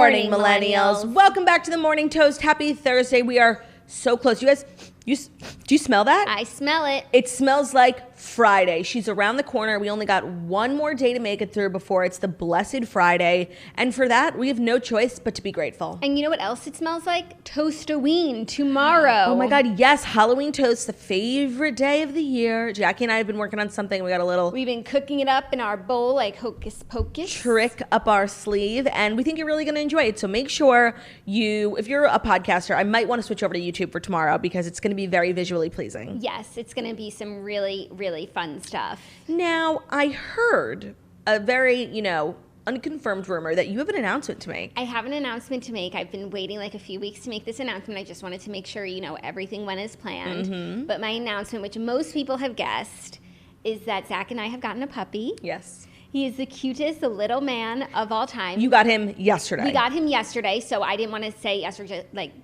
morning, millennials. Welcome back to the Morning Toast. Happy Thursday. We are so close. You guys, do you smell that? I smell it. It smells like Friday. She's around the corner. We only got one more day to make it through before it's the blessed Friday. And for that, we have no choice but to be grateful. And you know what else it smells like? Toastoween tomorrow. Oh my God, yes. Halloween toast, the favorite day of the year. Jackie and I have been working on something. We got a little... We've been cooking it up in our bowl like hocus pocus. Trick up our sleeve. And we think you're really going to enjoy it. So make sure if you're a podcaster, I might want to switch over to YouTube for tomorrow because it's going to be very visually pleasing. Yes, it's going to be some really, really fun stuff. Now, I heard a very, unconfirmed rumor that you have an announcement to make. I have an announcement to make. I've been waiting like a few weeks to make this announcement. I just wanted to make sure, everything went as planned. Mm-hmm. But my announcement, which most people have guessed, is that Zach and I have gotten a puppy. Yes. He is the cutest little man of all time. You got him yesterday. We got him yesterday, so I didn't want to say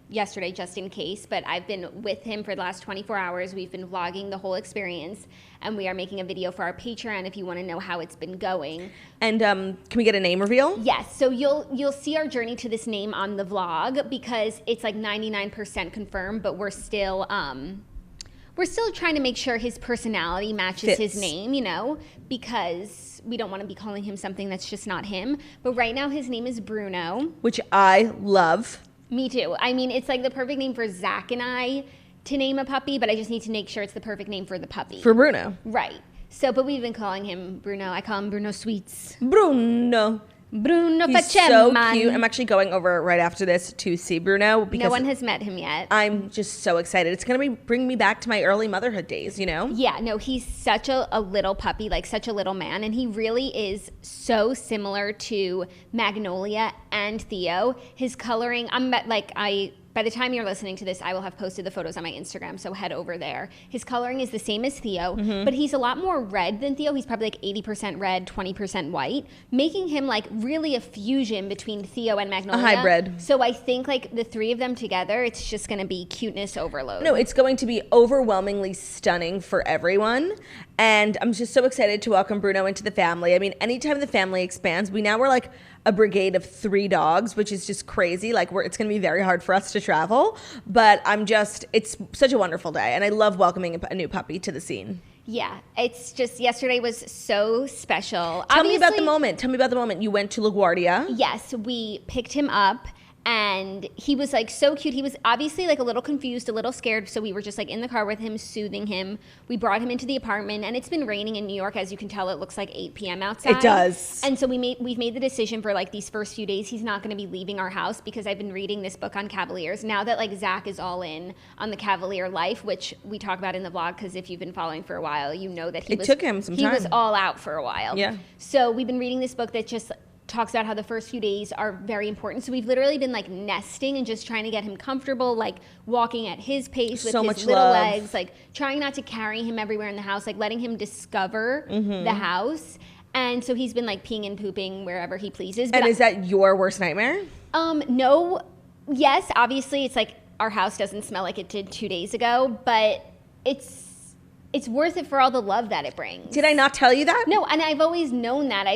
yesterday just in case, but I've been with him for the last 24 hours. We've been vlogging the whole experience, and we are making a video for our Patreon if you want to know how it's been going. And can we get a name reveal? Yes, so you'll see our journey to this name on the vlog because it's like 99% confirmed, but we're still trying to make sure his personality matches his name, because we don't want to be calling him something that's just not him. But right now his name is Bruno. Which I love. Me too. I mean, it's like the perfect name for Zach and I to name a puppy, but I just need to make sure it's the perfect name for the puppy. For Bruno. Right. So, but we've been calling him Bruno. I call him Bruno Sweets. Bruno He's so cute. I'm actually going over right after this to see Bruno because no one has met him yet. I'm just so excited. It's going to bring me back to my early motherhood days, Yeah, no, he's such a little puppy, like such a little man, and he really is so similar to Magnolia and Theo. His coloring, by the time you're listening to this, I will have posted the photos on my Instagram, so head over there. His coloring is the same as Theo, but he's a lot more red than Theo. He's probably like 80% red, 20% white, making him like really a fusion between Theo and Magnolia. A hybrid. So I think like the three of them together, it's just going to be cuteness overload. No, it's going to be overwhelmingly stunning for everyone. And I'm just so excited to welcome Bruno into the family. I mean, anytime the family expands, we're like a brigade of 3 dogs, which is just crazy. Like it's going to be very hard for us to travel, but it's such a wonderful day. And I love welcoming a new puppy to the scene. Yeah, it's just, yesterday was so special. Tell me about the moment. You went to LaGuardia. Yes, we picked him up. And he was like so cute. He was obviously like a little confused, a little scared. So we were just like in the car with him, soothing him. We brought him into the apartment, and it's been raining in New York. As you can tell, it looks like 8 p.m. outside. It does. And so we've made the decision for like these first few days, he's not going to be leaving our house because I've been reading this book on Cavaliers. Now that like Zach is all in on the Cavalier life, which we talk about in the vlog, because if you've been following for a while, you know that it took him some time. He was all out for a while. Yeah. So we've been reading this book that just talks about how the first few days are very important. So we've literally been like nesting and just trying to get him comfortable, like walking at his pace with his little legs, like trying not to carry him everywhere in the house, like letting him discover the house. And so he's been like peeing and pooping wherever he pleases. And is that your worst nightmare? No. Yes, obviously it's like our house doesn't smell like it did 2 days ago, but it's worth it for all the love that it brings. Did I not tell you that? No, and I've always known that.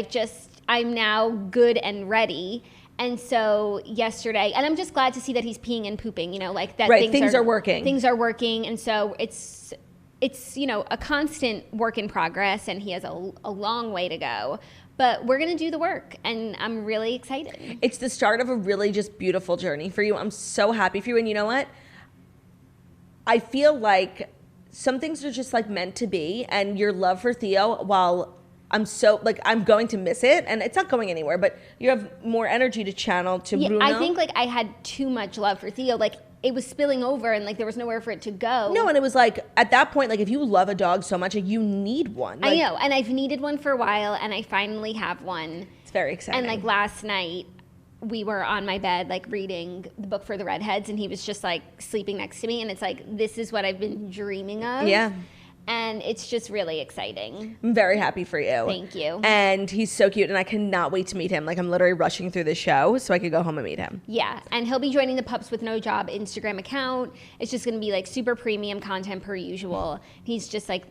I'm now good and ready. And so yesterday, and I'm just glad to see that he's peeing and pooping, like that. Right, things are working. Things are working. And so it's a constant work in progress, and he has a long way to go. But we're going to do the work, and I'm really excited. It's the start of a really just beautiful journey for you. I'm so happy for you. And you know what? I feel like some things are just like meant to be, and your love for Theo, while I'm going to miss it, and it's not going anywhere, but you have more energy to channel to Bruno. I think like I had too much love for Theo. Like it was spilling over, and like there was nowhere for it to go. No, and it was like at that point, like if you love a dog so much, like you need one. Like, I know, and I've needed one for a while, and I finally have one. It's very exciting. And like last night, we were on my bed like reading the book for the redheads, and he was just like sleeping next to me, and it's like, this is what I've been dreaming of. Yeah. And it's just really exciting. I'm very happy for you. Thank you. And he's so cute, and I cannot wait to meet him. Like I'm literally rushing through the show so I could go home and meet him. Yeah, and he'll be joining the Pups with No Job Instagram account. It's just going to be like super premium content per usual. He's just like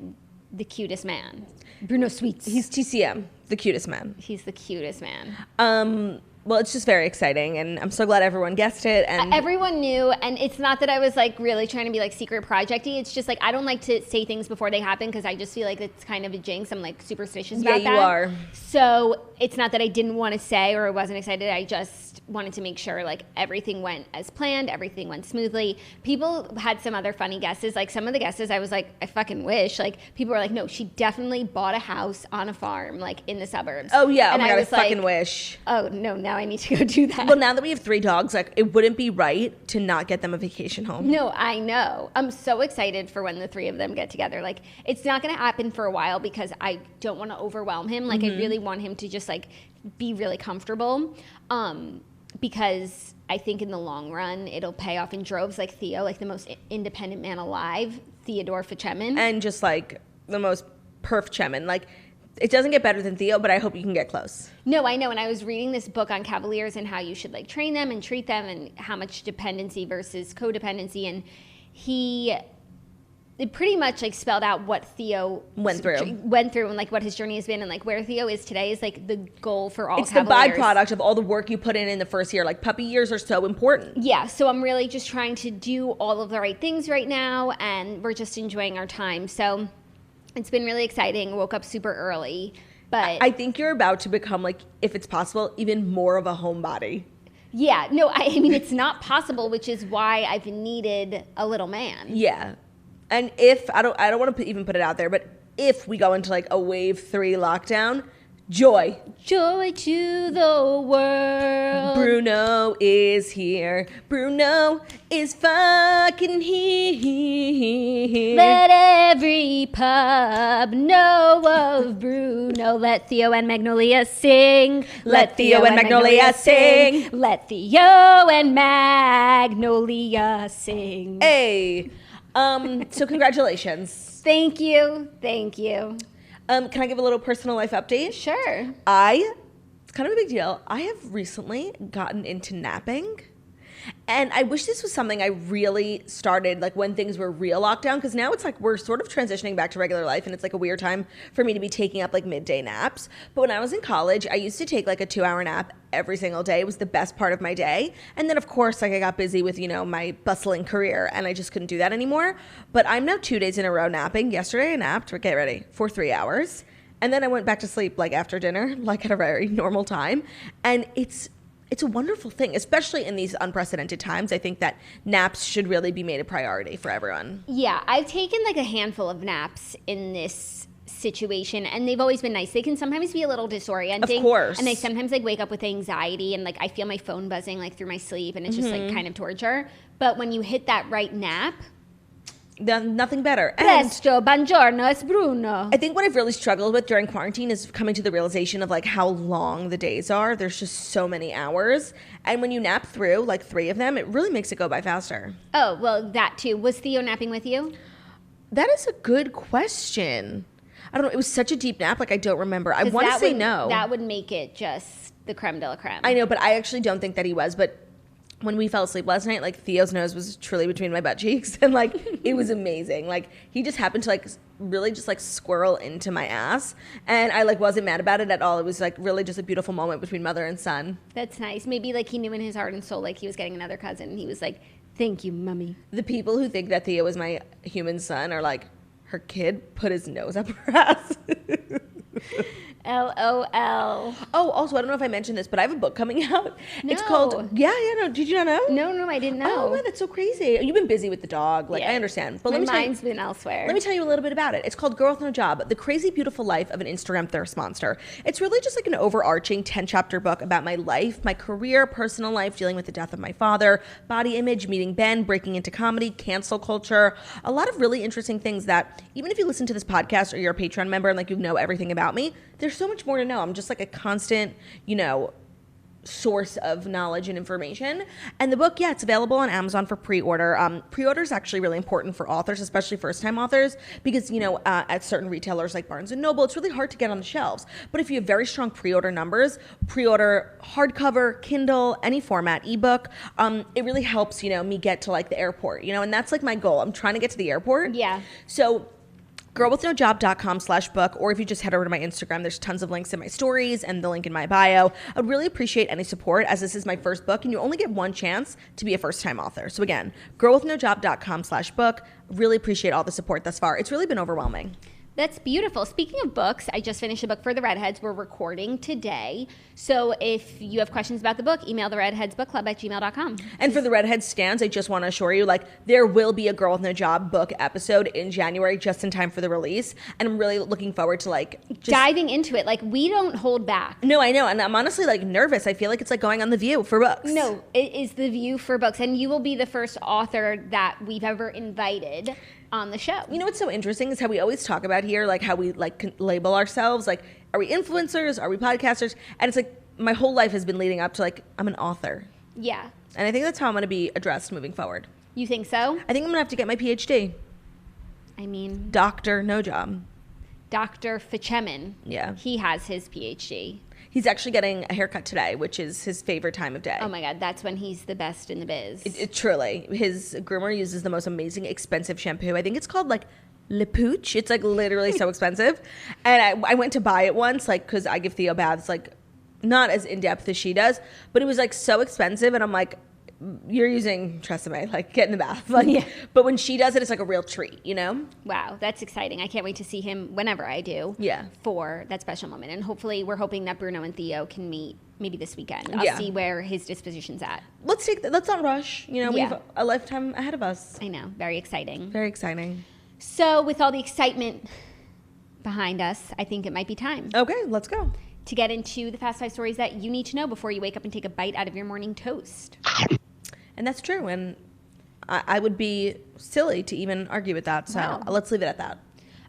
the cutest man. Bruno Sweets. He's TCM, the cutest man. He's the cutest man. Well, it's just very exciting, and I'm so glad everyone guessed it. And everyone knew, and it's not that I was like really trying to be like secret projecty. It's just like I don't like to say things before they happen because I just feel like it's kind of a jinx. I'm like superstitious about that. Yeah, you are. So it's not that I didn't want to say or I wasn't excited. I just wanted to make sure like everything went as planned, everything went smoothly. People had some other funny guesses. Like some of the guesses, I was like, I fucking wish. Like people were like, no, she definitely bought a house on a farm, like in the suburbs. Oh yeah, and oh my God, I fucking like, wish. Oh no, now I need to go do that. Well, now that we have 3 dogs, like it wouldn't be right to not get them a vacation home. No, I know. I'm so excited for when the 3 of them get together. Like it's not going to happen for a while because I don't want to overwhelm him. Like I really want him to just like be really comfortable. Because I think in the long run, it'll pay off in droves. Like Theo, like the most independent man alive, Theodore Fichemin. And just like the most perf Chemin. Like it doesn't get better than Theo, but I hope you can get close. No, I know. And I was reading this book on Cavaliers and how you should like train them and treat them and how much dependency versus codependency. And it pretty much like spelled out what Theo went through and like what his journey has been and like where Theo is today is like the goal for all Cavaliers. The byproduct of all the work you put in the first year. Like puppy years are so important. Yeah, so I'm really just trying to do all of the right things right now and we're just enjoying our time. So it's been really exciting. Woke up super early, but I think you're about to become like, if it's possible, even more of a homebody. Yeah, no, I mean it's not possible, which is why I've needed a little man. Yeah. And if, I don't want to even put it out there, but if we go into like a wave 3 lockdown, joy. Joy to the world. Bruno is here. Bruno is fucking here. Let every pub know of Bruno. Let Theo and Magnolia sing. Let Theo and Magnolia sing. Let Theo and Magnolia sing. Hey. So congratulations. Thank you. Thank you. Can I give a little personal life update? Sure. It's kind of a big deal. I have recently gotten into napping. And I wish this was something I really started like when things were real lockdown, because now it's like we're sort of transitioning back to regular life and it's like a weird time for me to be taking up like midday naps. But when I was in college, I used to take like a 2-hour nap every single day. It was the best part of my day. And then of course, like I got busy with, my bustling career and I just couldn't do that anymore. But I'm now 2 days in a row napping. Yesterday I napped, get ready, for 3 hours. And then I went back to sleep like after dinner, like at a very normal time. And it's a wonderful thing, especially in these unprecedented times. I think that naps should really be made a priority for everyone. Yeah, I've taken like a handful of naps in this situation and they've always been nice. They can sometimes be a little disorienting. Of course. And I sometimes like wake up with anxiety and like I feel my phone buzzing like through my sleep and it's just like kind of torture. But when you hit that right nap, nothing better. Presto, buongiorno, it's Bruno. I think what I've really struggled with during quarantine is coming to the realization of like how long the days are. There's just so many hours. And when you nap through like 3 of them, it really makes it go by faster. Oh, well, that too. Was Theo napping with you? That is a good question. I don't know. It was such a deep nap. Like I don't remember. I want to say no. That would make it just the creme de la creme. I know, but I actually don't think that he was. But when we fell asleep last night, like Theo's nose was truly between my butt cheeks and like it was amazing. Like he just happened to like really just like squirrel into my ass and I like wasn't mad about it at all. It was like really just a beautiful moment between mother and son. That's nice. Maybe like he knew in his heart and soul like he was getting another cousin and he was like, thank you, mommy. The people who think that Theo is my human son are like, her kid put his nose up her ass. LOL. Oh, also, I don't know if I mentioned this, but I have a book coming out. No. It's called, no, did you not know? No, I didn't know. Oh, man, that's so crazy. You've been busy with the dog. Like, yeah. I understand. But my mind's been elsewhere. Let me tell you a little bit about it. It's called Girl with No Job, The Crazy Beautiful Life of an Instagram Thirst Monster. It's really just like an overarching 10-chapter book about my life, my career, personal life, dealing with the death of my father, body image, meeting Ben, breaking into comedy, cancel culture, a lot of really interesting things that even if you listen to this podcast or you're a Patreon member and like you know everything about me, there's so much more to know. I'm just like a constant, source of knowledge and information. And the book, it's available on Amazon for pre-order. Pre-order is actually really important for authors, especially first-time authors, because, at certain retailers like Barnes & Noble, it's really hard to get on the shelves. But if you have very strong pre-order numbers, pre-order hardcover, Kindle, any format, ebook, it really helps, me get to like the airport, and that's like my goal. I'm trying to get to the airport. Yeah. So girlwithnojob.com/book, or if you just head over to my Instagram, there's tons of links in my stories and the link in my bio. I'd really appreciate any support, as this is my first book and you only get one chance to be a first-time author. So again, girlwithnojob.com/book. Really appreciate all the support thus far. It's really been overwhelming. That's beautiful. Speaking of books, I just finished a book for the Redheads. We're recording today. So if you have questions about the book, email the redheadsbookclub@gmail.com. And for the Redhead stands, I just want to assure you, like, there will be a Girl with No Job book episode in January, just in time for the release. And I'm really looking forward to, like, just diving into it. Like, we don't hold back. No, I know. And I'm honestly, like, nervous. I feel like it's like going on The View for books. No, it is The View for books. And you will be the first author that we've ever invited on the show. You know what's so interesting is how we always talk about here, like, how we, like, label ourselves. Like, are we influencers? Are we podcasters? And it's like, my whole life has been leading up to, like, I'm an author. Yeah. And I think that's how I'm going to be addressed moving forward. You think so? I think I'm going to have to get my PhD. I mean, Dr. No Job. Dr. Fichemin. Yeah. He has his PhD. He's actually getting a haircut today, which is his favorite time of day. Oh my God, that's when he's the best in the biz. Truly. His groomer uses the most amazing, expensive shampoo. I think it's called, like, Le Pooch. It's, like, literally so expensive. And I went to buy it once, like, because I give Theo baths, like, not as in-depth as she does. But it was, like, so expensive. And I'm like, you're using Tresemme, like, get in the bath. Like, yeah. But when she does it, it's like a real treat, you know? Wow, that's exciting. I can't wait to see him whenever I do. Yeah. For that special moment. And hopefully, we're hoping that Bruno and Theo can meet maybe this weekend. I'll see where his disposition's at. Let's not rush. You know, we have a lifetime ahead of us. I know. Very exciting. Very exciting. So, with all the excitement behind us, I think it might be time. Okay, let's go. To get into the Fast 5 stories that you need to know before you wake up and take a bite out of your morning toast. And that's true. And I would be silly to even argue with that. So let's leave it at that.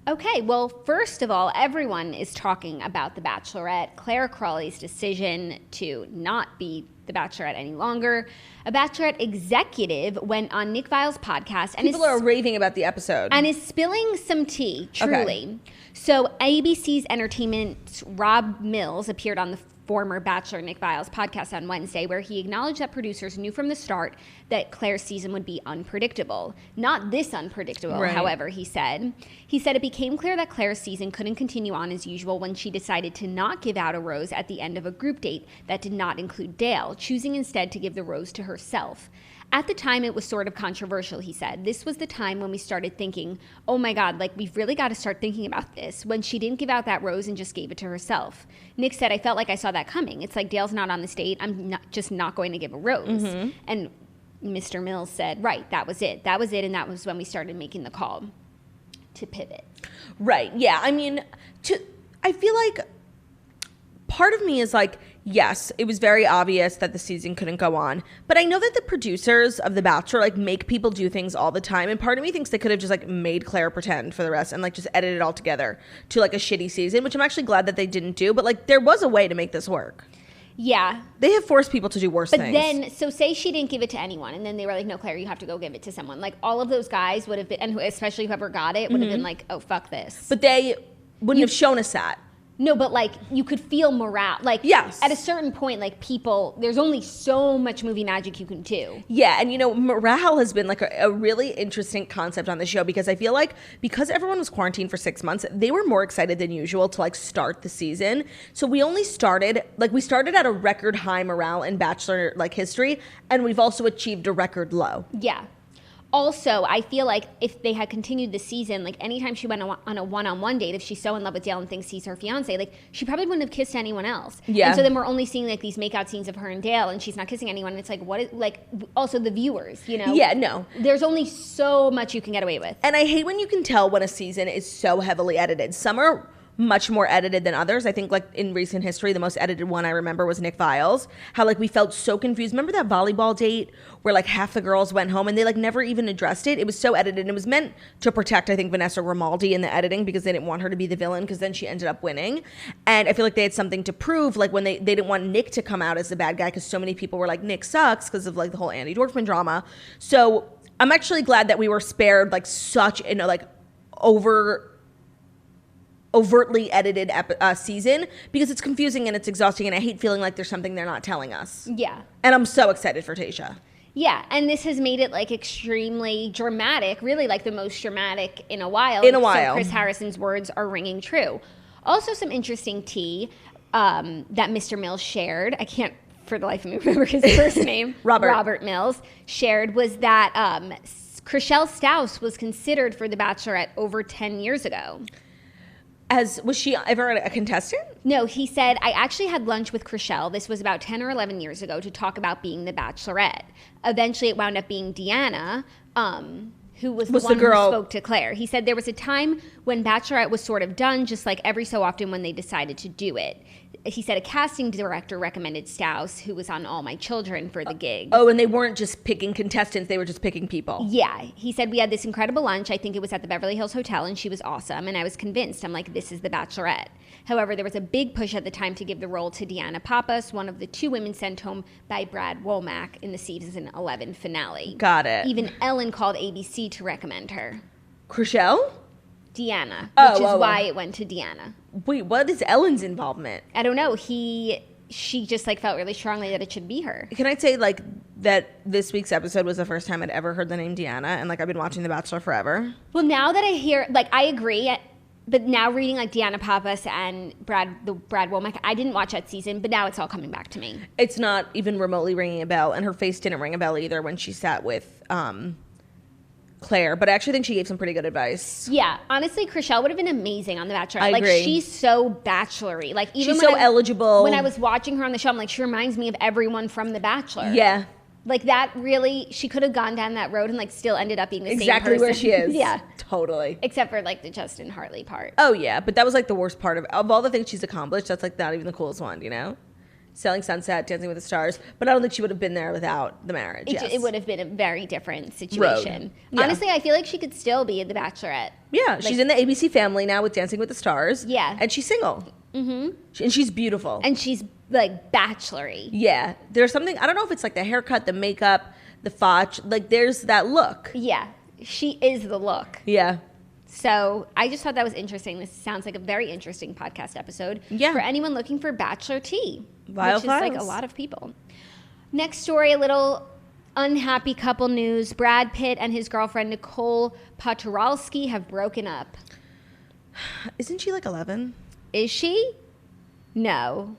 Okay, well, first of all, everyone is talking about The Bachelorette, Clare Crawley's decision to not be The Bachelorette any longer. A Bachelorette executive went on Nick Viall's podcast. And people are raving about the episode. And is spilling some tea, truly. Okay. So ABC's Entertainment's Rob Mills appeared on the former Bachelor Nick Viall's podcast on Wednesday, where he acknowledged that producers knew from the start that Clare's season would be unpredictable. Not this unpredictable, right. However, he said. He said it became clear that Clare's season couldn't continue on as usual when she decided to not give out a rose at the end of a group date that did not include Dale, choosing instead to give the rose to herself. At the time, it was sort of controversial, he said. This was the time when we started thinking, oh my God, like, we've really got to start thinking about this, when she didn't give out that rose and just gave it to herself. Nick said, I felt like I saw that coming. It's like, Dale's not on this date. I'm just not going to give a rose. Mm-hmm. And Mr. Mills said, right, that was it. That was it, and that was when we started making the call to pivot. Right, yeah. I mean, I feel like part of me is like, yes, it was very obvious that the season couldn't go on. But I know that the producers of The Bachelor, like, make people do things all the time. And part of me thinks they could have just, like, made Clare pretend for the rest and, like, just edited it all together to, like, a shitty season, which I'm actually glad that they didn't do. But, like, there was a way to make this work. Yeah. They have forced people to do worse things. But then, so say she didn't give it to anyone, and then they were like, no, Clare, you have to go give it to someone. Like, all of those guys would have been, and especially whoever got it, would have been like, oh, fuck this. But they wouldn't have shown us that. No, but, like, you could feel morale. Like, yes. At a certain point, like, people, there's only so much movie magic you can do. Yeah, and, you know, morale has been, like, a really interesting concept on the show, because I feel like because everyone was quarantined for 6 months, they were more excited than usual to, like, start the season. So we started at a record high morale in Bachelor, like, history, and we've also achieved a record low. Yeah. Also, I feel like if they had continued the season, like, anytime she went on a one-on-one date, if she's so in love with Dale and thinks he's her fiance, like, she probably wouldn't have kissed anyone else. Yeah. And so then we're only seeing, like, these makeout scenes of her and Dale, and she's not kissing anyone. And it's like, what is, like, also the viewers, you know? Yeah, no. There's only so much you can get away with. And I hate when you can tell when a season is so heavily edited. Some are much more edited than others. I think, like, in recent history, the most edited one I remember was Nick Viall's. How, like, we felt so confused. Remember that volleyball date where, like, half the girls went home and they, like, never even addressed it? It was so edited, and it was meant to protect, I think, Vanessa Grimaldi in the editing, because they didn't want her to be the villain, because then she ended up winning. And I feel like they had something to prove, like, when they didn't want Nick to come out as the bad guy, because so many people were like, Nick sucks, because of, like, the whole Andy Dorfman drama. So I'm actually glad that we were spared, like, such, you know, like, overtly edited season, because it's confusing and it's exhausting, and I hate feeling like there's something they're not telling us. Yeah. And I'm so excited for Tayshia. Yeah, and this has made it like extremely dramatic, really like the most dramatic in a while. In a while. So Chris Harrison's words are ringing true. Also some interesting tea that Mr. Mills shared. I can't for the life of me remember his first name. Robert Mills shared was that Chrishell Stause was considered for The Bachelorette over 10 years ago. Was she ever a contestant? No, he said, I actually had lunch with Chrishell. This was about 10 or 11 years ago to talk about being the Bachelorette. Eventually, it wound up being Deanna, who was the one girl who spoke to Clare. He said there was a time when Bachelorette was sort of done, just like every so often when they decided to do it. He said a casting director recommended Stause, who was on All My Children, for the gig. Oh, and they weren't just picking contestants, they were just picking people. Yeah. He said we had this incredible lunch. I think it was at the Beverly Hills Hotel, and she was awesome. And I was convinced. I'm like, this is the Bachelorette. However, there was a big push at the time to give the role to Deanna Pappas, one of the 2 women sent home by Brad Womack in the season 11 finale. Got it. Even Ellen called ABC to recommend her. Chrishell? Deanna, which is why it went to Deanna. Wait, what is Ellen's involvement? I don't know. She just like felt really strongly that it should be her. Can I say like that this week's episode was the first time I'd ever heard the name Deanna, and like I've been watching The Bachelor forever. Well, now that I hear, like, I agree, but now reading like Deanna Pappas and Brad Womack, I didn't watch that season, but now it's all coming back to me. It's not even remotely ringing a bell, and her face didn't ring a bell either when she sat with Clare, but I actually think she gave some pretty good advice. Yeah, honestly, Chrishell would have been amazing on The Bachelor. I agree. She's so Bachelor-y. Like, even she's so eligible. When I was watching her on the show, I'm like, she reminds me of everyone from The Bachelor. Yeah. Like, that really, she could have gone down that road and like still ended up being the same person. Exactly where she is. Yeah. Totally. Except for like the Justin Hartley part. Oh, yeah, but that was like the worst part of all the things she's accomplished, that's like not even the coolest one, you know? Selling Sunset, Dancing with the Stars, but I don't think she would have been there without the marriage. It would have been a very different situation. Yeah. Honestly, I feel like she could still be The Bachelorette. Yeah, she's in the ABC family now with Dancing with the Stars. Yeah. And she's single. Mm-hmm. And she's beautiful. And she's like Bachelor-y. Yeah. There's something, I don't know if it's like the haircut, the makeup, the fotch, like there's that look. Yeah, she is the look. Yeah. So I just thought that was interesting. This sounds like a very interesting podcast episode. Yeah. For anyone looking for Bachelor tea. Vile which files. is like a lot of people. Next story, a little unhappy couple news. Brad Pitt and his girlfriend Nicole Poturalski have broken up. Isn't she like 11? Is she? No.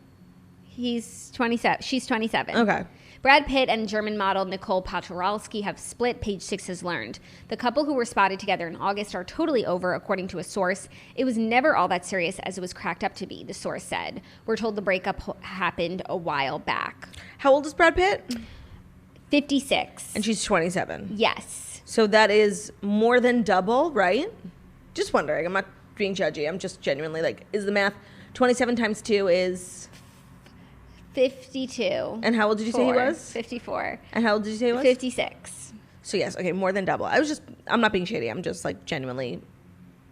He's 27. She's 27. Okay. Brad Pitt and German model Nicole Poturalski have split, Page 6 has learned. The couple who were spotted together in August are totally over, according to a source. It was never all that serious as it was cracked up to be, the source said. We're told the breakup happened a while back. How old is Brad Pitt? 56. And she's 27. Yes. So that is more than double, right? Just wondering. I'm not being judgy. I'm just genuinely like, is the math 27 times 2 is... 52. And how old did you say he was? 54. And how old did you say he was? 56. So yes, okay, more than double. I'm not being shady. I'm just like genuinely,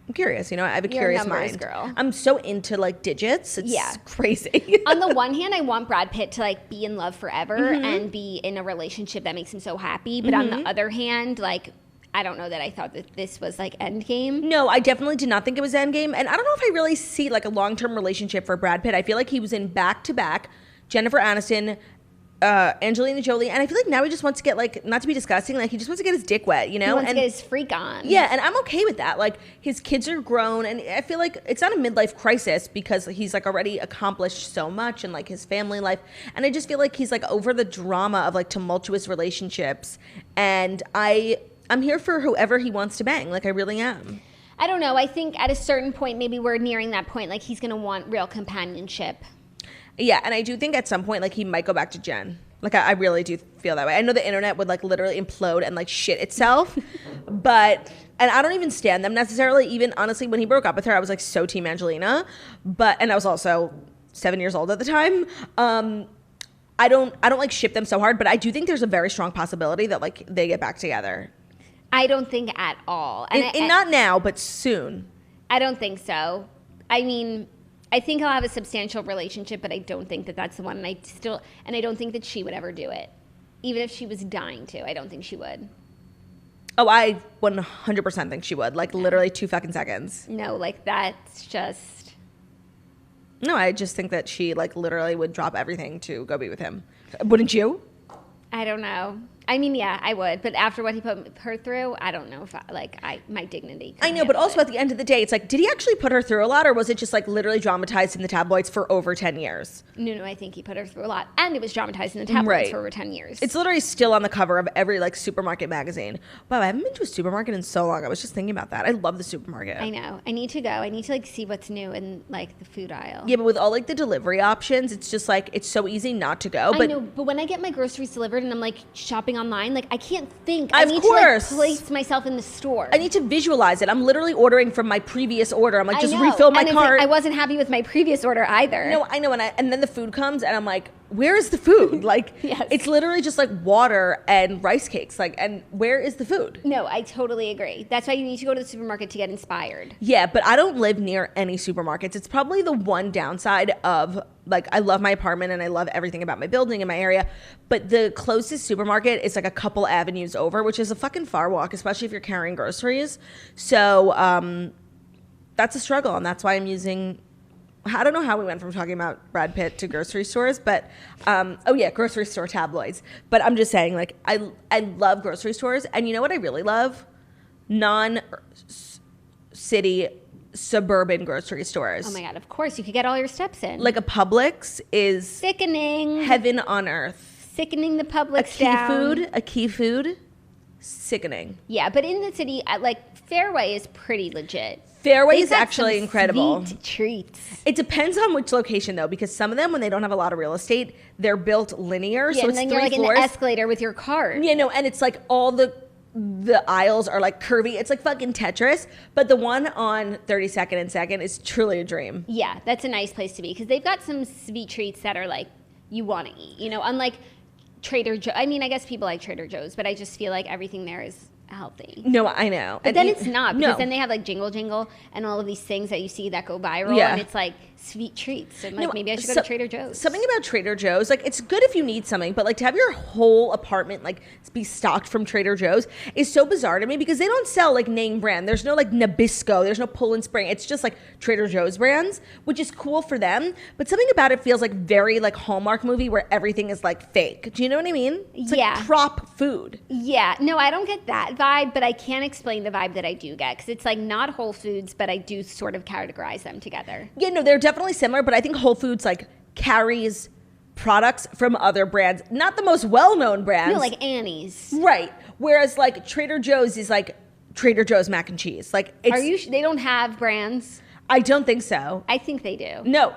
I'm curious. You know, I have a curious mind. Girl. I'm so into like digits. It's crazy. On the one hand, I want Brad Pitt to like be in love forever and be in a relationship that makes him so happy. But on the other hand, like, I don't know that I thought that this was like Endgame. No, I definitely did not think it was Endgame. And I don't know if I really see like a long-term relationship for Brad Pitt. I feel like he was in back-to-back Jennifer Aniston, Angelina Jolie, and I feel like now he just wants to get like, not to be disgusting, like he just wants to get his dick wet, you know? He wants to get his freak on. Yeah, and I'm okay with that. Like his kids are grown, and I feel like it's not a midlife crisis because he's like already accomplished so much in like his family life, and I just feel like he's like over the drama of like tumultuous relationships, and I'm here for whoever he wants to bang. Like I really am. I don't know. I think at a certain point, maybe we're nearing that point. Like he's gonna want real companionship. Yeah, and I do think at some point, like, he might go back to Jen. Like, I really do feel that way. I know the internet would, like, literally implode and, like, shit itself. And I don't even stand them necessarily. Even, honestly, when he broke up with her, I was, like, so team Angelina. And I was also 7 years old at the time. I don't, like, ship them so hard. But I do think there's a very strong possibility that, like, they get back together. I don't think at all. And not now, but soon. I don't think so. I mean... I think he'll have a substantial relationship, but I don't think that that's the one. And I don't think that she would ever do it. Even if she was dying to, I don't think she would. Oh, I 100% think she would. Like, literally 2 fucking seconds. No, like, that's just... No, I just think that she, like, literally would drop everything to go be with him. Wouldn't you? I don't know. I mean, yeah, I would. But after what he put her through, I don't know if my dignity. I know, but also at the end of the day, it's like, did he actually put her through a lot, or was it just like literally dramatized in the tabloids for over 10 years? No, I think he put her through a lot. And it was dramatized in the tabloids for over 10 years. It's literally still on the cover of every like supermarket magazine. Wow, I haven't been to a supermarket in so long. I was just thinking about that. I love the supermarket. I know. I need to go. I need to like see what's new in like the food aisle. Yeah, but with all like the delivery options, it's just like, it's so easy not to go. But I know, but when I get my groceries delivered and I'm like shopping online, like I can't think. I need to like place myself in the store. I need to visualize it. I'm literally ordering from my previous order. I'm like, just refill my cart. I wasn't happy with my previous order either. No, I know. And then the food comes and I'm like, where is the food? Like, yes. It's literally just like water and rice cakes. Like, and where is the food? No, I totally agree. That's why you need to go to the supermarket to get inspired. Yeah, but I don't live near any supermarkets. It's probably the one downside of, like, I love my apartment and I love everything about my building and my area, but the closest supermarket is like a couple avenues over, which is a fucking far walk, especially if you're carrying groceries. So that's a struggle, and that's why I'm using... I don't know how we went from talking about Brad Pitt to grocery stores, but grocery store tabloids. But I'm just saying, like, I love grocery stores, and you know what I really love? Non-city suburban grocery stores. Oh my God, of course. You could get all your steps in. Like a Publix is... sickening. Heaven on earth. Sickening the Publix down. A key food, sickening. Yeah, but in the city, like, Fairway is pretty legit. Fairway is actually incredible. Sweet treats. It depends on which location, though, because some of them, when they don't have a lot of real estate, they're built linear, yeah, so it's 3 floors. And then you're like in the escalator with your cart. Yeah, no, and it's like all the aisles are like curvy. It's like fucking Tetris. But the one on 32nd and 2nd is truly a dream. Yeah, that's a nice place to be because they've got some sweet treats that are like you want to eat. You know, unlike Trader Joe's. I mean, I guess people like Trader Joe's, but I just feel like everything there is healthy. No, I know. But then it's not, because then they have like Jingle Jingle and all of these things that you see that go viral, and it's like sweet treats. And like maybe I should go to Trader Joe's. Something about Trader Joe's, like it's good if you need something, but like to have your whole apartment like be stocked from Trader Joe's is so bizarre to me because they don't sell like name brand. There's no like Nabisco, there's no Pull and Spring. It's just like Trader Joe's brands, which is cool for them. But something about it feels like very like Hallmark movie where everything is like fake. Do you know what I mean? It's like prop food. Yeah. No, I don't get that vibe, but I can't explain the vibe that I do get because it's like not Whole Foods, but I do sort of categorize them together. Yeah, no, they're definitely similar, but I think Whole Foods like carries products from other brands, not the most well-known brands. No, like Annie's. Right. Whereas like Trader Joe's is like Trader Joe's mac and cheese. Like, it's, they don't have brands? I don't think so. I think they do. No,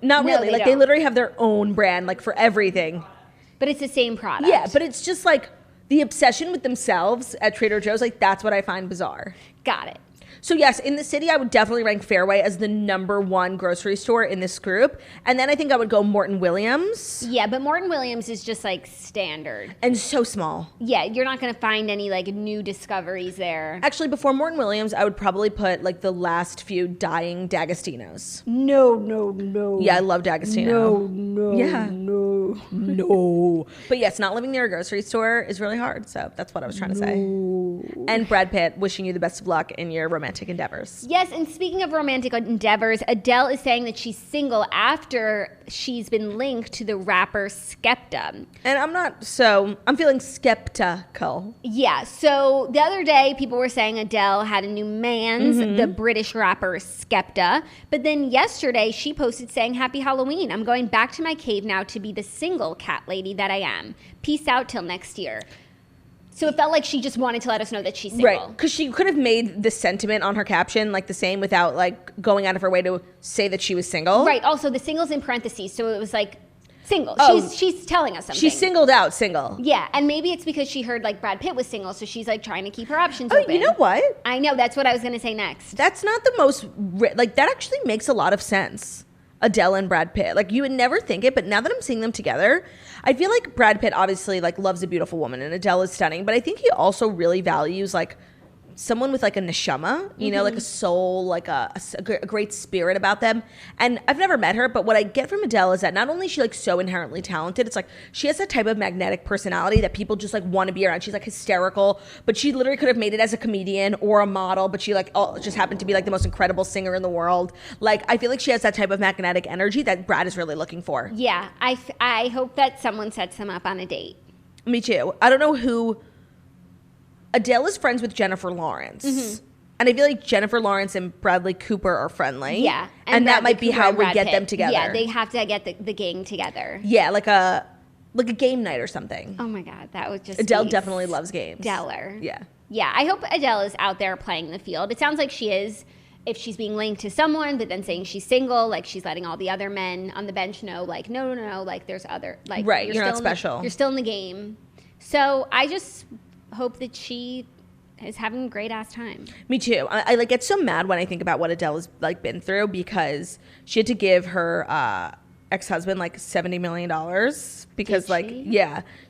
not really. Like, they literally have their own brand, like, for everything. But it's the same product. Yeah, but it's just, like, the obsession with themselves at Trader Joe's, like, that's what I find bizarre. Got it. So, yes, in the city, I would definitely rank Fairway as the #1 grocery store in this group. And then I think I would go Morton Williams. Yeah, but Morton Williams is just, like, standard. And so small. Yeah, you're not going to find any, like, new discoveries there. Actually, before Morton Williams, I would probably put, like, the last few dying D'Agostino's. No. Yeah, I love D'Agostino. No. But yes, not living near a grocery store is really hard. So that's what I was trying to say. And Brad Pitt, wishing you the best of luck in your romantic endeavors. Yes, and speaking of romantic endeavors, Adele is saying that she's single after she's been linked to the rapper Skepta. And I'm feeling skeptical. Yeah, so the other day people were saying Adele had a new man's, the British rapper Skepta. But then yesterday she posted saying, "Happy Halloween. I'm going back to my cave now to be the single cat lady that I am. Peace out till next year." So it felt like she just wanted to let us know that she's single. Right, because she could have made the sentiment on her caption like the same without like going out of her way to say that she was single. Right, also the single's in parentheses, so it was like single. Oh, she's telling us something. She's singled out single. Yeah, and maybe it's because she heard like Brad Pitt was single, so she's like trying to keep her options open. You know what? I know, that's what I was going to say next. That's not the most, like that actually makes a lot of sense. Adele and Brad Pitt. Like, you would never think it, but now that I'm seeing them together, I feel like Brad Pitt obviously like loves a beautiful woman and Adele is stunning, but I think he also really values like someone with like a neshama, you know, like a soul, like a great spirit about them. And I've never met her, but what I get from Adele is that not only is she like so inherently talented, it's like she has that type of magnetic personality that people just like want to be around. She's like hysterical, but she literally could have made it as a comedian or a model, but she like just happened to be like the most incredible singer in the world. Like, I feel like she has that type of magnetic energy that Brad is really looking for. Yeah, I hope that someone sets him up on a date. Me too. I don't know who. Adele is friends with Jennifer Lawrence. Mm-hmm. And I feel like Jennifer Lawrence and Bradley Cooper are friendly. Yeah. And that might be how we get them together. Yeah, they have to get the gang together. Yeah, like a game night or something. Oh my God, that would just Adele definitely loves games. Stellar. Yeah. Yeah, I hope Adele is out there playing the field. It sounds like she is. If she's being linked to someone, but then saying she's single, like she's letting all the other men on the bench know, like, no, like there's other, like, right, you're not special. You're still in the game. So I just hope that she is having a great ass time. Me too. I like get so mad when I think about what Adele has like been through because she had to give her ex-husband like $70 million because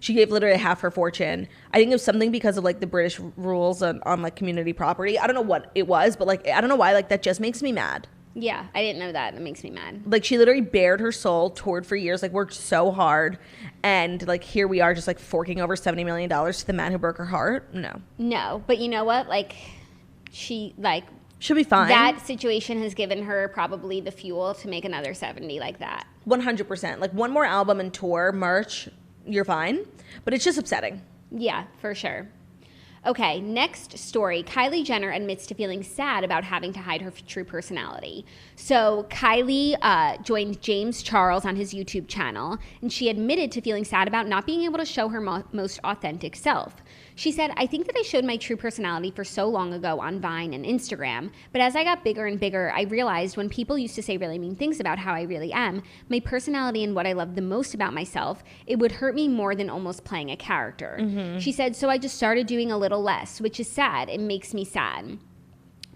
she gave literally half her fortune. I think it was something because of like the British rules on like community property. I don't know what it was, but like I don't know why, like that just makes me mad. Yeah, I didn't know that. That makes me mad. Like she literally bared her soul, toured for years, like worked so hard, and like here we are just like forking over $70 million to the man who broke her heart. No, but you know what? Like she'll be fine. That situation has given her probably the fuel to make another 70 like that. 100%. Like one more album and tour, merch, you're fine. But it's just upsetting. Yeah, for sure. Okay, next story. Kylie Jenner admits to feeling sad about having to hide her true personality. So Kylie joined James Charles on his YouTube channel, and she admitted to feeling sad about not being able to show her most authentic self. She said, I think that I showed my true personality for so long ago on Vine and Instagram, but as I got bigger and bigger, I realized when people used to say really mean things about how I really am, my personality and what I love the most about myself, it would hurt me more than almost playing a character. Mm-hmm. She said, so I just started doing a little less, which is sad. It makes me sad.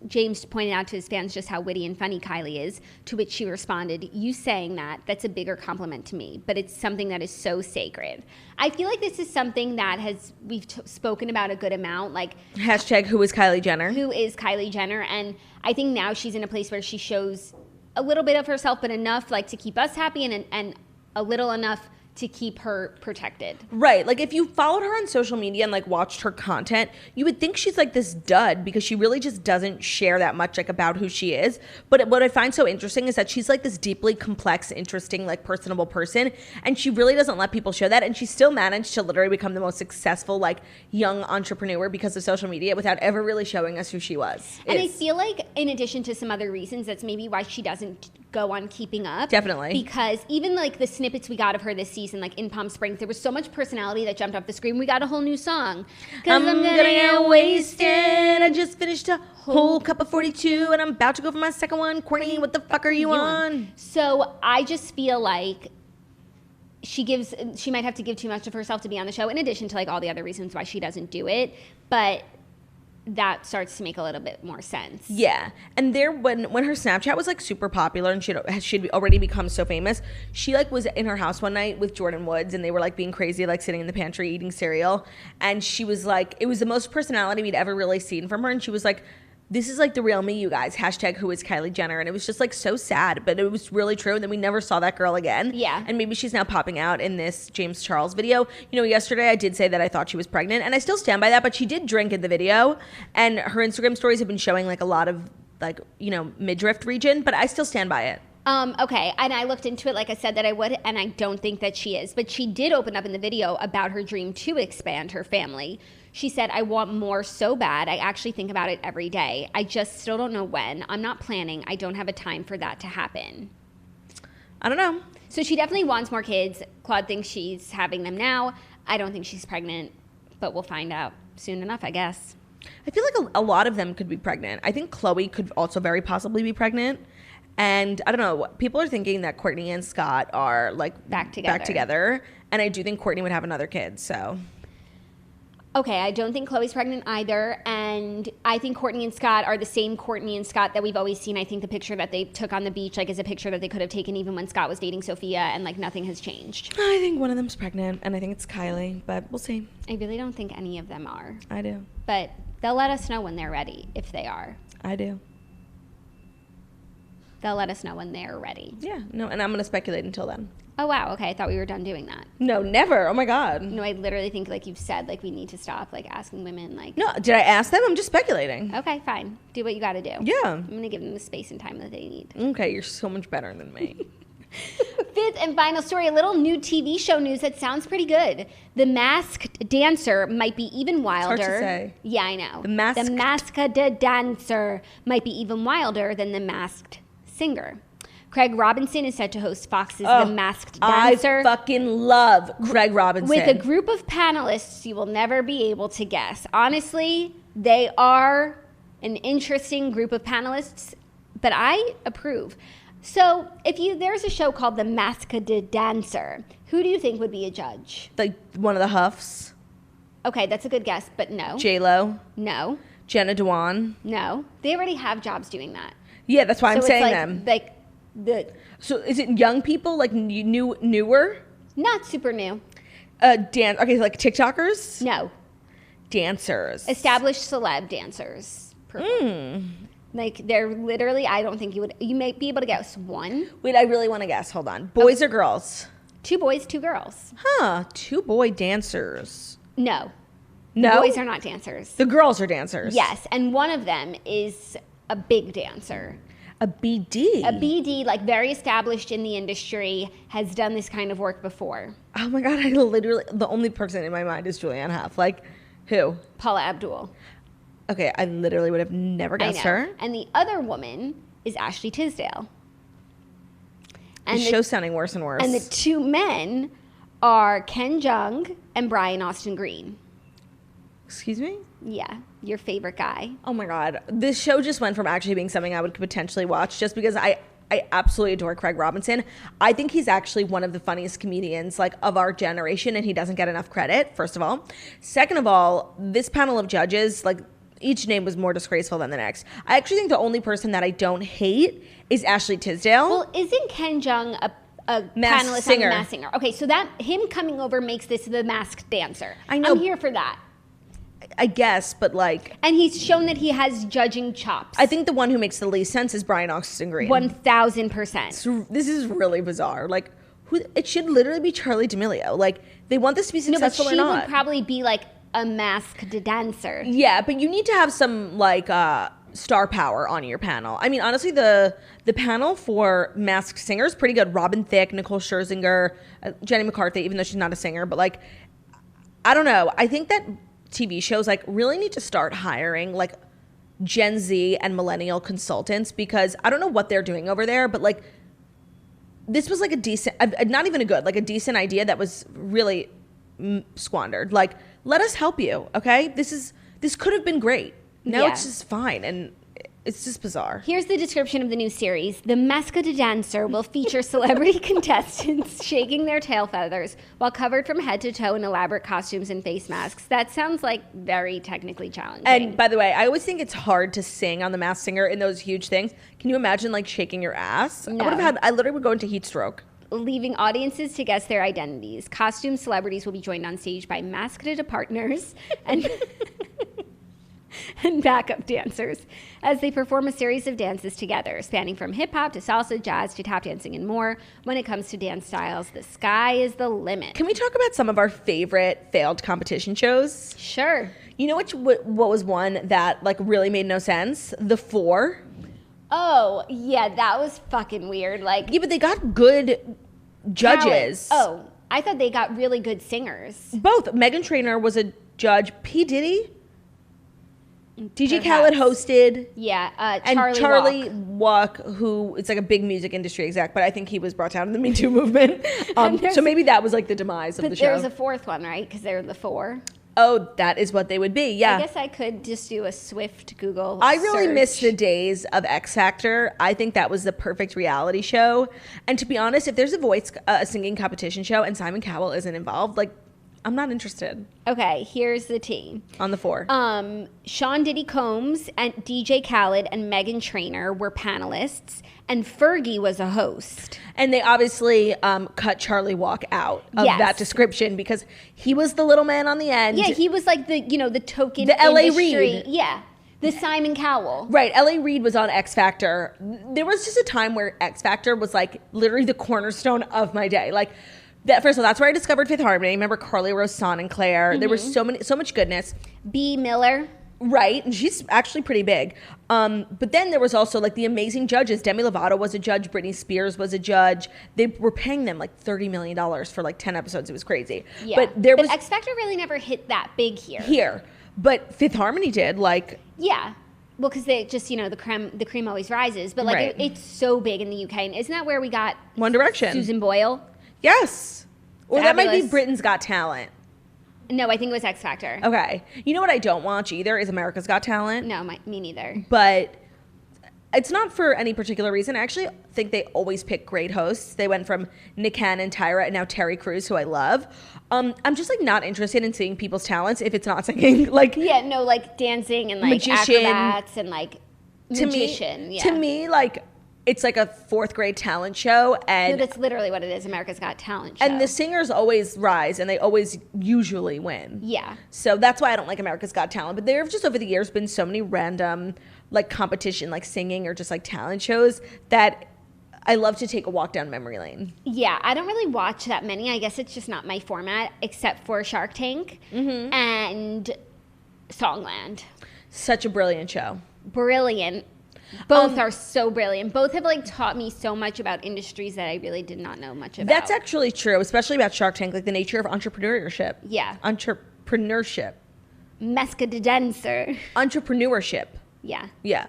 James pointed out to his fans just how witty and funny Kylie is, to which she responded, you saying that's a bigger compliment to me, but it's something that is so sacred. I feel like this is something that we've spoken about a good amount, like hashtag who is Kylie Jenner? Who is Kylie Jenner? And I think now she's in a place where she shows a little bit of herself, but enough like to keep us happy and a little enough to keep her protected. Right. Like if you followed her on social media and like watched her content, you would think she's like this dud because she really just doesn't share that much like about who she is. But what I find so interesting is that she's like this deeply complex, interesting, like personable person. And she really doesn't let people show that. And she still managed to literally become the most successful like young entrepreneur because of social media without ever really showing us who she was. And I feel like in addition to some other reasons, that's maybe why she doesn't go on Keeping Up. Definitely. Because even like the snippets we got of her this season, like in Palm Springs, there was so much personality that jumped off the screen. We got a whole new song. I'm gonna get wasted. I just finished a whole cup of 42 and I'm about to go for my second one. Courtney, what the fuck are you on? So I just feel like she might have to give too much of herself to be on the show, in addition to like all the other reasons why she doesn't do it. But that starts to make a little bit more sense. Yeah. And when her Snapchat was like super popular and she'd already become so famous, she like was in her house one night with Jordan Woods and they were like being crazy, like sitting in the pantry eating cereal. And she was like, it was the most personality we'd ever really seen from her. And she was like, this is like the real me, you guys. Hashtag who is Kylie Jenner. And it was just like so sad, but it was really true. And then we never saw that girl again. Yeah. And maybe she's now popping out in this James Charles video. You know, yesterday I did say that I thought she was pregnant and I still stand by that, but she did drink in the video. And her Instagram stories have been showing like a lot of like, you know, midriff region, but I still stand by it. Okay, and I looked into it like I said that I would, and I don't think that she is. But she did open up in the video about her dream to expand her family. She said, I want more so bad. I actually think about it every day. I just still don't know when. I'm not planning. I don't have a time for that to happen. I don't know. So she definitely wants more kids. Claude thinks she's having them now. I don't think she's pregnant, but we'll find out soon enough, I guess. I feel like a lot of them could be pregnant. I think Chloe could also very possibly be pregnant. And I don't know, people are thinking that Courtney and Scott are like back together. And I do think Courtney would have another kid, so. Okay, I don't think Chloe's pregnant either. And I think Courtney and Scott are the same Courtney and Scott that we've always seen. I think the picture that they took on the beach like is a picture that they could have taken even when Scott was dating Sophia, and like nothing has changed. I think one of them's pregnant and I think it's Kylie, but we'll see. I really don't think any of them are. I do. But they'll let us know when they're ready, if they are. I do. They'll let us know when they're ready. Yeah, no, and I'm going to speculate until then. Oh, wow. Okay, I thought we were done doing that. No, never. Oh, my God. No, I literally think, like you've said, like we need to stop, like asking women, like... No, did I ask them? I'm just speculating. Okay, fine. Do what you got to do. Yeah. I'm going to give them the space and time that they need. Okay, you're so much better than me. fifth and final story, a little new TV show news that sounds pretty good. The Masked Dancer might be even wilder. It's hard to say. Yeah, I know. The Masked Dancer might be even wilder than the Masked Singer. Craig Robinson is set to host Fox's The Masked Dancer. I fucking love Craig Robinson. With a group of panelists you will never be able to guess. Honestly, they are an interesting group of panelists, but I approve. So, there's a show called The Masked Dancer. Who do you think would be a judge? Like one of the Huffs. Okay, that's a good guess, but no. J-Lo. No. Jenna Dewan. No. They already have jobs doing that. Yeah, that's why I'm saying like, them. So is it young people, like newer? Not super new. Okay, like TikTokers? No. Dancers. Established celeb dancers. Like, they're literally, I don't think you may be able to guess one. Wait, I really want to guess. Hold on. Boys or girls? 2 boys, 2 girls. Huh, 2 boy dancers. No. No? The boys are not dancers. The girls are dancers. Yes, and one of them is a big dancer. A BD? A BD, like very established in the industry, has done this kind of work before. Oh my God, the only person in my mind is Julianne Hough. Like, who? Paula Abdul. Okay, I literally would have never guessed her. And the other woman is Ashley Tisdale. And the show's sounding worse and worse. And the 2 men are Ken Jeong and Brian Austin Green. Excuse me? Yeah, your favorite guy. Oh my God. This show just went from actually being something I would potentially watch just because I absolutely adore Craig Robinson. I think he's actually one of the funniest comedians like of our generation, and he doesn't get enough credit, first of all. Second of all, this panel of judges, like, each name was more disgraceful than the next. I actually think the only person that I don't hate is Ashley Tisdale. Well, isn't Ken Jeong a panelist on The Masked Singer? Okay, so that him coming over makes this The Masked Dancer. I know. I'm here for that. I guess, but like... And he's shown that he has judging chops. I think the one who makes the least sense is Brian Austin Green. 1,000%. So this is really bizarre. Like, it should literally be Charli D'Amelio. Like, they want this to be successful or not. No, but she would probably be like a masked dancer. Yeah, but you need to have some like star power on your panel. I mean, honestly, the panel for Masked Singer is pretty good. Robin Thicke, Nicole Scherzinger, Jenny McCarthy, even though she's not a singer. But like, I don't know. I think that TV shows like really need to start hiring like Gen Z and millennial consultants, because I don't know what they're doing over there, but like this was like a decent, not even a good, like a decent idea that was really squandered. Like, let us help you, okay? This could have been great. Now it's just fine, and it's just bizarre. Here's the description of the new series. The Masked Dancer will feature celebrity contestants shaking their tail feathers while covered from head to toe in elaborate costumes and face masks. That sounds like very technically challenging. And by the way, I always think it's hard to sing on The Masked Singer in those huge things. Can you imagine like shaking your ass? No. I literally would go into heat stroke. Leaving audiences to guess their identities. Costume celebrities will be joined on stage by masked partners and and backup dancers as they perform a series of dances together, spanning from hip-hop to salsa, jazz to tap dancing and more. When it comes to dance styles, the sky is the limit. Can we talk about some of our favorite failed competition shows? Sure. You know what was one that like really made no sense? The Four. Oh, yeah, that was fucking weird. Like, yeah, but they got good judges. Oh, I thought they got really good singers. Both. Meghan Trainor was a judge. P. Diddy? DJ Khaled hosted. Yeah, and Charlie Walk, who it's like a big music industry exec, but I think he was brought down in the Me Too movement. So maybe that was like the demise of the show. But there's a fourth one, right? Because they're the four. Oh, that is what they would be, yeah. I guess I could just do a swift Google I really search. miss the days of X Factor. I think that was the perfect reality show. And to be honest, if there's a singing competition show and Simon Cowell isn't involved, like, I'm not interested. Okay, here's the tea. On the Four. Sean Diddy Combs and DJ Khaled and Meghan Trainor were panelists, and Fergie was a host. And they obviously cut Charlie Walk out of that description because he was the little man on the end. Yeah, he was like the token the L.A. industry. Reid. Yeah, the Simon Cowell. Right, L.A. Reid was on X Factor. There was just a time where X Factor was like literally the cornerstone of my day. Like, first of all, that's where I discovered Fifth Harmony. I remember Carly Rose Son and Clare. Mm-hmm. There was so much goodness. B. Miller. Right, and she's actually pretty big. But then there was also like the amazing judges. Demi Lovato was a judge. Britney Spears was a judge. They were paying them like $30 million for like 10 episodes. It was crazy. Yeah. But there was X Factor really never hit that big here. Here, but Fifth Harmony did. Like, yeah. Well, because they just, the cream always rises. But like Right. it's so big in the UK. And isn't that where we got One Direction? Susan Boyle? Yes. Or that might be Fabulous. Britain's Got Talent. No, I think it was X Factor. Okay. You know what I don't watch either is America's Got Talent. No, me neither. But it's not for any particular reason. I actually think they always pick great hosts. They went from Nick Cannon, Tyra, and now Terry Crews, who I love. I'm just like not interested in seeing people's talents if it's not singing. Like, Yeah, no, like dancing and like Magician. acrobats and like magician. To me, like it's like a fourth grade talent show, No, and that's literally what it is. America's Got Talent show. and the singers always rise, and they always usually win. Yeah. So that's why I don't like America's Got Talent. But there have just over the years been so many random like competition, like singing or just like talent shows that I love to take a walk down memory lane. Yeah, I don't really watch that many. I guess it's just not my format, except for Shark Tank and Songland. Such a brilliant show. Brilliant. Both are so brilliant. Both have like taught me so much about industries that I really did not know much about. That's actually true, especially about Shark Tank, like the nature of entrepreneurship. Yeah. Entrepreneurship. Mesca de Dancer. Entrepreneurship. Yeah. Yeah.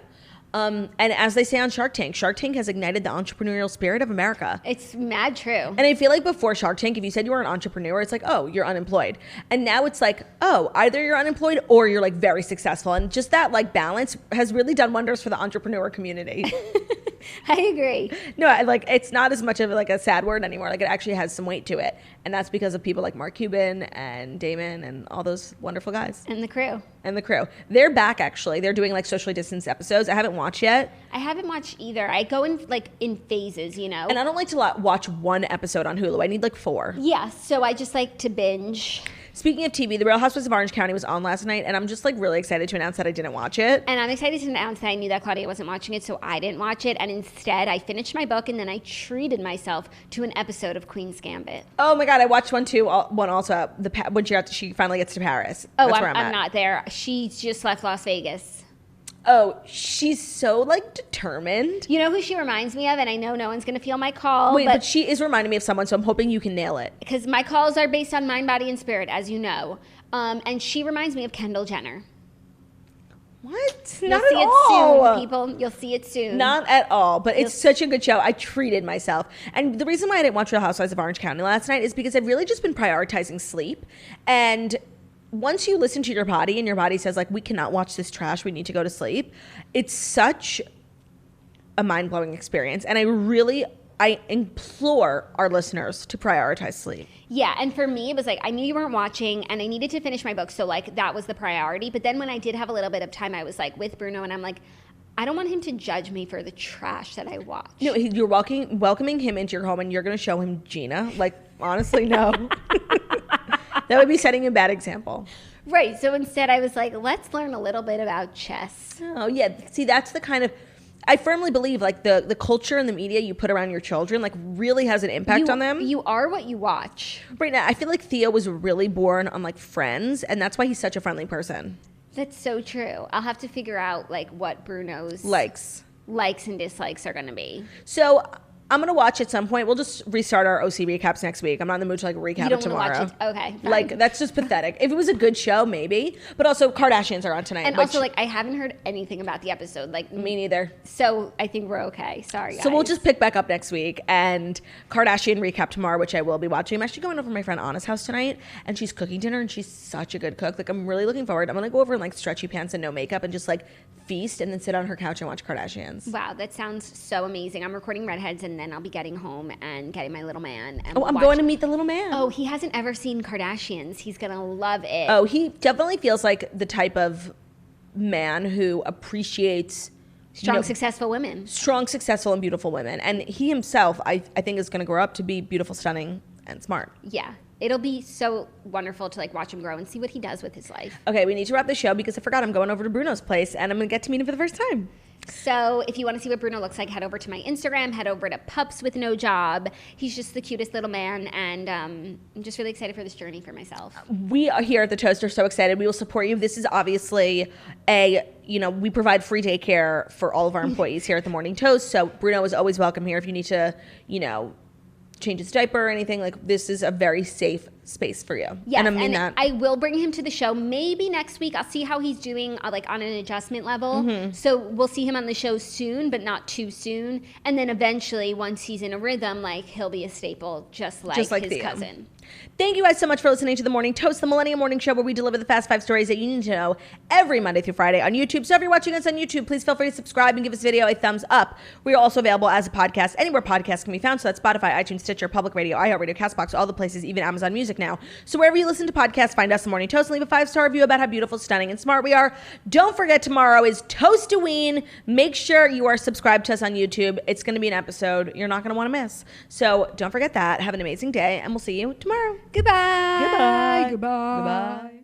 And as they say on Shark Tank has ignited the entrepreneurial spirit of America. It's mad true. And I feel like before Shark Tank, if you said you were an entrepreneur, it's like, oh, you're unemployed. And now it's like, oh, either you're unemployed or you're like very successful. And just that like balance has really done wonders for the entrepreneur community. I agree. No, like it's not as much of like a sad word anymore. Like it actually has some weight to it. And that's because of people like Mark Cuban and Damon and all those wonderful guys. And the crew. And the crew. They're back actually. They're doing like socially distanced episodes. I haven't watched yet. I haven't watched either. I go in like in phases, you know? And I don't like to watch one episode on Hulu. I need like 4. Yeah, so I just like to binge. Speaking of TV, The Real Housewives of Orange County was on last night, and I'm just like really excited to announce that I didn't watch it. And I'm excited to announce that I knew that Claudia wasn't watching it, so I didn't watch it. And instead, I finished my book, and then I treated myself to an episode of Queen's Gambit. Oh my God, I watched one too. One also when she finally gets to Paris. Oh, That's where I'm at. not there. She just left Las Vegas. Oh, she's so like determined. You know who she reminds me of? And I know no one's going to feel my call. Wait, but she is reminding me of someone, so I'm hoping you can nail it. Because my calls are based on mind, body, and spirit, as you know. And she reminds me of Kendall Jenner. What? You'll Not see at it all. soon, people. You'll see it soon. Not at all, but it's such a good show. I treated myself. And the reason why I didn't watch Real Housewives of Orange County last night is because I've really just been prioritizing sleep. And once you listen to your body and your body says, like, we cannot watch this trash, we need to go to sleep, it's such a mind-blowing experience. And I implore our listeners to prioritize sleep. Yeah, and for me, it was like, I knew you weren't watching, and I needed to finish my book, so, like, that was the priority. But then when I did have a little bit of time, I was, like, with Bruno, and I'm like, I don't want him to judge me for the trash that I watch. No, you're welcoming him into your home, and you're going to show him Gina. Like, honestly, no. That would be setting a bad example. Right, so instead I was like, let's learn a little bit about chess. Oh, yeah. See, that's the kind of... I firmly believe, like, the culture and the media you put around your children, like, really has an impact on them. You are what you watch. Right now, I feel like Theo was really born on, like, Friends, and that's why he's such a friendly person. That's so true. I'll have to figure out, like, what Bruno's Likes and dislikes are going to be. So... I'm going to watch at some point. We'll just restart our OC recaps next week. I'm not in the mood to like recap it tomorrow. Watch it. Okay. Fine. Like, that's just pathetic. If it was a good show, maybe. But also, Kardashians are on tonight. And also, like, I haven't heard anything about the episode. Like, me neither. So I think we're okay. Sorry, guys. So we'll just pick back up next week and Kardashian recap tomorrow, which I will be watching. I'm actually going over to my friend Anna's house tonight, and she's cooking dinner, and she's such a good cook. Like, I'm really looking forward. I'm going to go over in like stretchy pants and no makeup and just like feast and then sit on her couch and watch Kardashians. Wow, that sounds so amazing. I'm recording Redheads, and then I'll be getting home and getting my little man. And I'm going to meet the little man. Oh, he hasn't ever seen Kardashians. He's going to love it. Oh, he definitely feels like the type of man who appreciates Strong, successful women. Strong, successful, and beautiful women. And he himself, I think, is going to grow up to be beautiful, stunning, and smart. Yeah. It'll be so wonderful to like watch him grow and see what he does with his life. Okay, we need to wrap the show because I forgot I'm going over to Bruno's place and I'm going to get to meet him for the first time. So if you want to see what Bruno looks like, head over to my Instagram, head over to Pups with No Job. He's just the cutest little man, and I'm just really excited for this journey for myself. We are here at The Toast are so excited. We will support you. This is obviously we provide free daycare for all of our employees here at The Morning Toast. So Bruno is always welcome here if you need to, change his diaper or anything. Like, this is a very safe space for you. Yes, and I will bring him to the show maybe next week. I'll see how he's doing on an adjustment level. So we'll see him on the show soon, but not too soon. And then eventually, once he's in a rhythm, he'll be a staple, just like his Theo. cousin. Thank you guys so much for listening to The Morning Toast, the Millennium Morning Show, where we deliver the fast 5 stories that you need to know every Monday through Friday on YouTube. So if you're watching us on YouTube, please feel free to subscribe and give this video a thumbs up. We are also available as a podcast anywhere podcasts can be found. So that's Spotify, iTunes, Stitcher, Public Radio, iHeartRadio, CastBox, all the places, even Amazon Music now. So wherever you listen to podcasts, find us The Morning Toast and leave a 5-star review about how beautiful, stunning, and smart we are. Don't forget, tomorrow is Toastoween. Make sure you are subscribed to us on YouTube. It's going to be an episode you're not going to want to miss. So don't forget that. Have an amazing day, and we'll see you tomorrow. Goodbye. Goodbye. Goodbye. Goodbye.